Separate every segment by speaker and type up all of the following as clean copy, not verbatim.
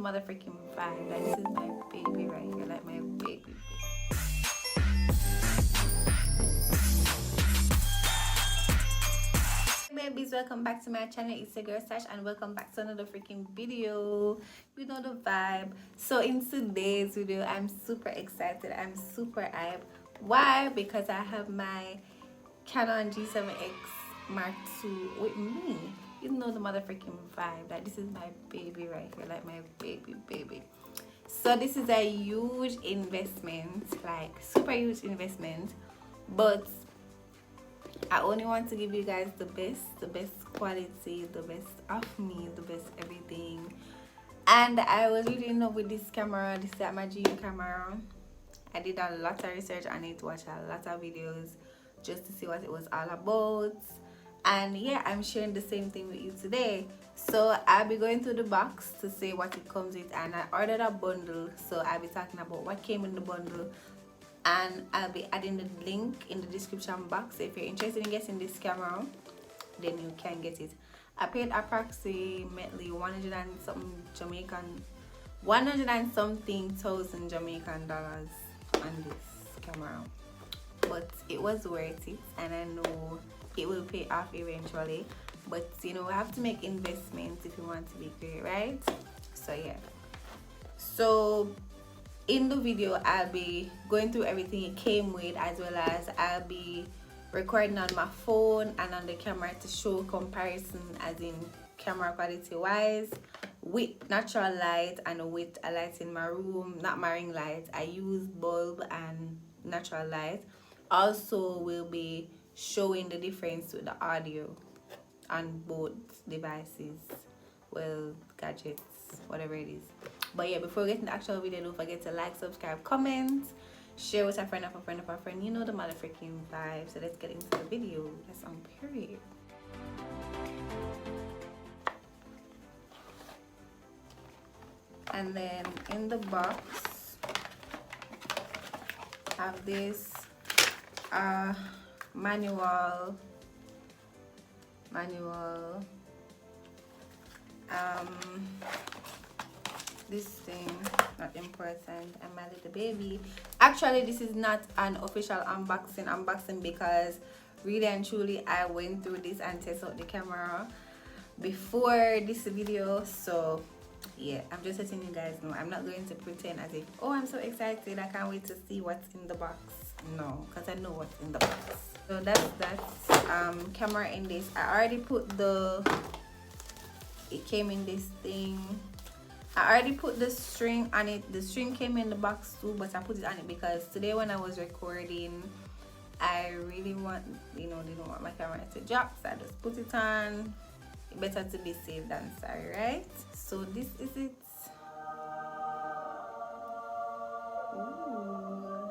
Speaker 1: motherfucking vibe. Like, this is my baby right here, like my baby. Babies, welcome back to my channel. It's your girl Sash, and welcome back to another freaking video. You know the vibe. So in today's video, I'm super excited. I'm super hyped. Why? Because I have my Canon G7X Mark II with me. You know the motherfucking vibe. Like, this is my baby right here, like my baby. So this is a huge investment, like super huge investment, but I only want to give you guys the best quality, the best of me, the best everything. And I was really in love with this camera. This is my G camera. I did a lot of research on it, watched a lot of videos just to see what it was all about. And yeah, I'm sharing the same thing with you today. So I'll be going through the box to see what it comes with, and I ordered a bundle, so I'll be talking about what came in the bundle, and I'll be adding the link in the description box. If you're interested in getting this camera, then you can get it. I paid approximately 100 and something thousand Jamaican dollars on this camera, but it was worth it, and I know it will pay off eventually. But you know, we have to make investments if you want to be great, right? So yeah, so in the video I'll be going through everything it came with, as well as I'll be recording on my phone and on the camera to show comparison, as in camera quality wise, with natural light and with a light in my room, not my ring light. I use bulb and natural light. Also will be showing the difference with the audio on both devices, well, gadgets, whatever it is. But yeah, before we get into the actual video, don't forget to like, subscribe, comment, share with a friend of a friend of a friend. You know the motherfucking vibe. So let's get into the video. That's on period. And then in the box I have this manual this thing, not important, and my little baby. Actually, this is not an official unboxing because really and truly I went through this and tested out the camera before this video. So yeah, I'm just letting you guys know. I'm not going to pretend as if, oh, I'm so excited, I can't wait to see what's in the box. No, because I know what's in the box. So that's camera in this. I already put it came in this thing. I already put the string on it. The string came in the box too, but I put it on it because today when I was recording, I really want, didn't want my camera to drop, so I just put it on. Better to be safe than sorry, right? So this is it. Ooh,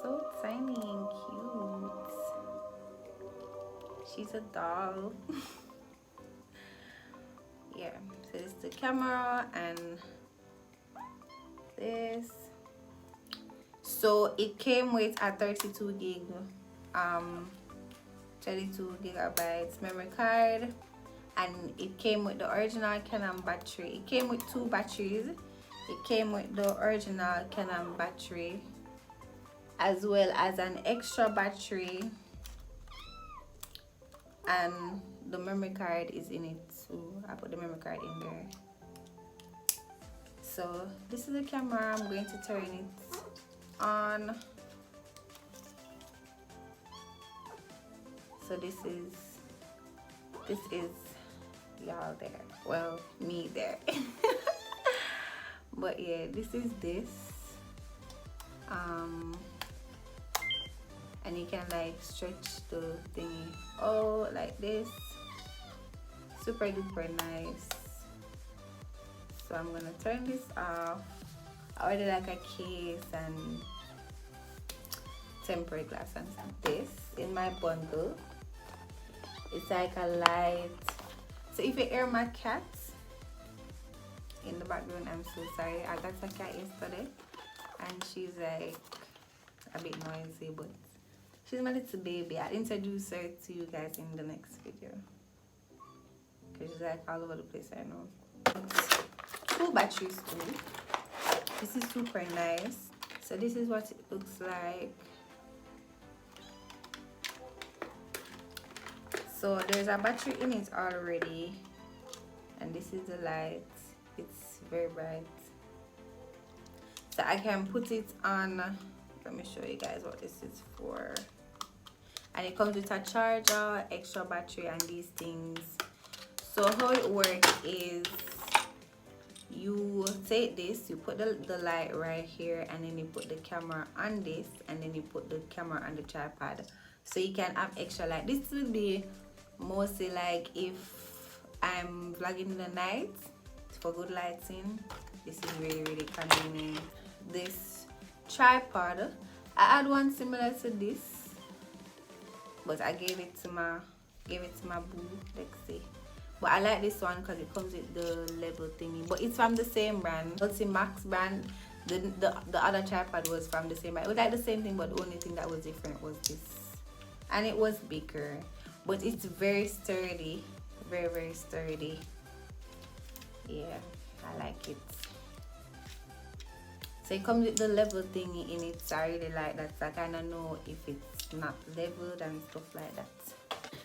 Speaker 1: so tiny and cute. She's a doll. Yeah, so this is the camera and this. So it came with a 32 gigabytes memory card, and it came with the original Canon battery. It came with two batteries. It came with the original Canon battery as well as an extra battery, and the memory card is in it too. I put the memory card in there. So this is the camera. I'm going to turn it on. So this is y'all there, well, me there. But yeah, this is this, and you can like stretch the thingy oh like this. Super duper nice. So I'm gonna turn this off. I ordered like a case and temporary glass and this in my bundle. It's like a light. So if you hear my cat in the background, I'm so sorry. I got a cat yesterday and she's like a bit noisy, but she's my little baby. I'll introduce her to you guys in the next video because she's like all over the place, I know. 2 batteries too. This is super nice. So this is what it looks like. So there's a battery in it already, and this is the light. It's very bright, so I can put it on. Let me show you guys what this is for. And it comes with a charger, extra battery, and these things. So how it works is you take this, you put the light right here, and then you put the camera on this, and then you put the camera on the tripod, so you can have extra light. This will be mostly like if I'm vlogging in the night for good lighting. This is really convenient. This tripod, I had one similar to this, but I gave it to my boo. Let's see. But I like this one because it comes with the level thingy. But it's from the same brand, Max brand. The other tripod was from the same brand. It was like the same thing, but the only thing that was different was this, and it was bigger. But it's very sturdy, very sturdy. Yeah, I like it. So it comes with the level thingy in it, so I really like that. So I kind of know if it's not leveled and stuff like that.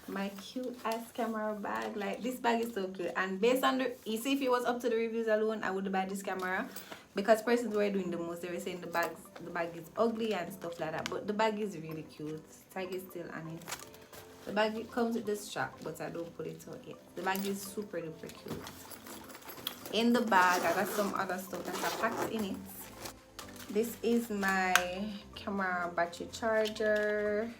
Speaker 1: My cute ass camera bag, like this bag is so cute. And based on the, you see, if it was up to the reviews alone, I would buy this camera, because persons were doing the most. They were saying the bag is ugly and stuff like that, but the bag is really cute. Tag is still on it. The bag comes with this strap, but I don't put it out yet. The bag is super duper cute. In the bag, I got some other stuff that are packed in it. This is my camera battery charger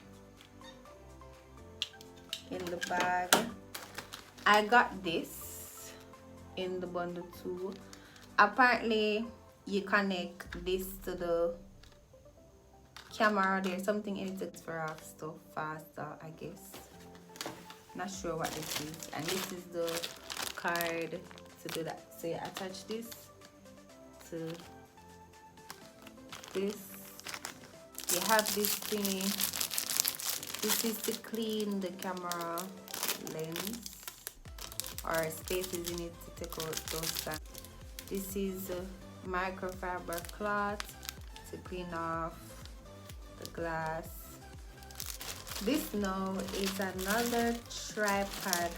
Speaker 1: in the bag. I got this in the bundle too. Apparently you connect this to the camera. There's something in it to for off stuff faster, I guess. Not sure what this is. And this is the card to do that. So you attach this to this. You have this thingy. This is to clean the camera lens or spaces in it to take out those. This is a microfiber cloth to clean off the glass. This now is another tripod,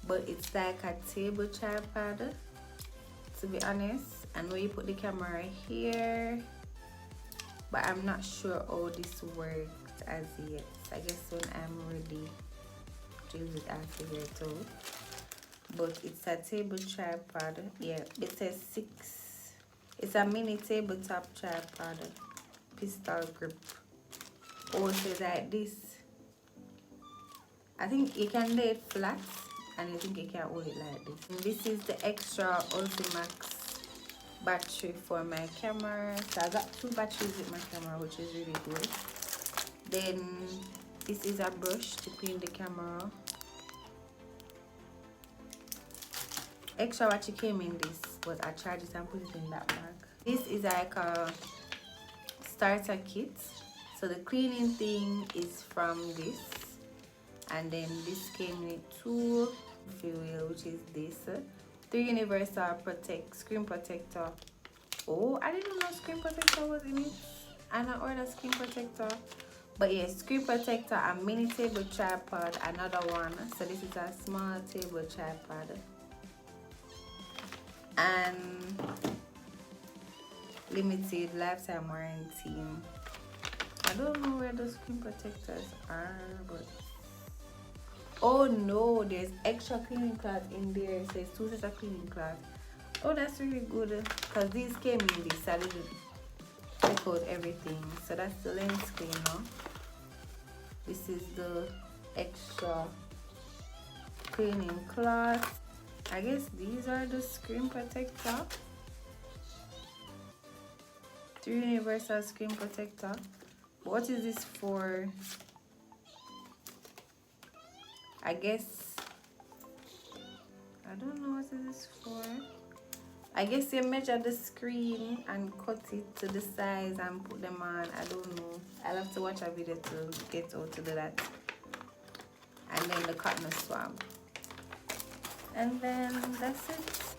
Speaker 1: but it's like a table tripod, to be honest. And where you put the camera here, but I'm not sure how this works as yet. I guess when I'm ready to use it, I'll figure it out. But it's a table tripod. Yeah, it says 6. It's a mini tabletop tripod, pistol grip. Oh, so like this. I think you can lay it flat, and I think you can hold it like this. And this is the extra Ultimax battery for my camera. So I got 2 batteries with my camera, which is really good. Then this is a brush to clean the camera. Extra battery came in this, but I charged it and put it in that bag. This is like a starter kit. So the cleaning thing is from this, and then this came with 2 fuel, which is this 3 universal screen protector. Oh, I didn't know screen protector was in it, and I ordered screen protector. But yes, screen protector, a mini table tripod, another one. So this is a small table tripod, and limited lifetime warranty. I don't know where the screen protectors are, but oh no, there's extra cleaning cloth in there. It says 2 sets of cleaning cloth. Oh, that's really good, because these came in this. I didn't check out everything. So that's the lens cleaner. This is the extra cleaning cloth. I guess these are the screen protector. 3 universal screen protector. What is this for? I guess I don't know what is this for. I guess you measure the screen and cut it to the size and put them on. I don't know. I'll have to watch a video to get how to do that. And then the cotton swab. And then that's it.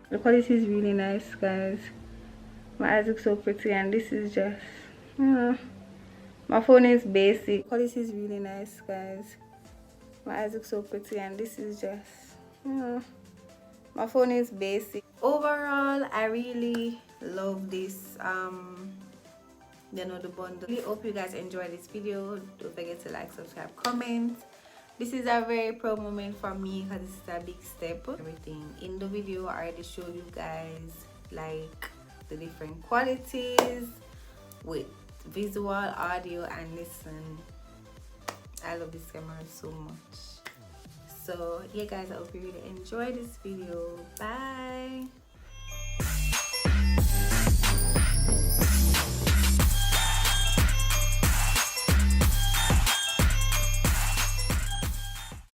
Speaker 1: The quality is really nice, guys. My eyes look so pretty, and this is just my phone is basic. Quality is really nice, guys. My eyes look so pretty, and this is just my phone is basic. Overall, I really love this the bundle. Really hope you guys enjoyed this video. Don't forget to like, subscribe, comment. This is a very proud moment for me because this is a big step. Everything in the video I already showed you guys, like the different qualities with visual, audio, and listen. I love this camera so much. So yeah guys, I hope you really enjoyed this video. Bye.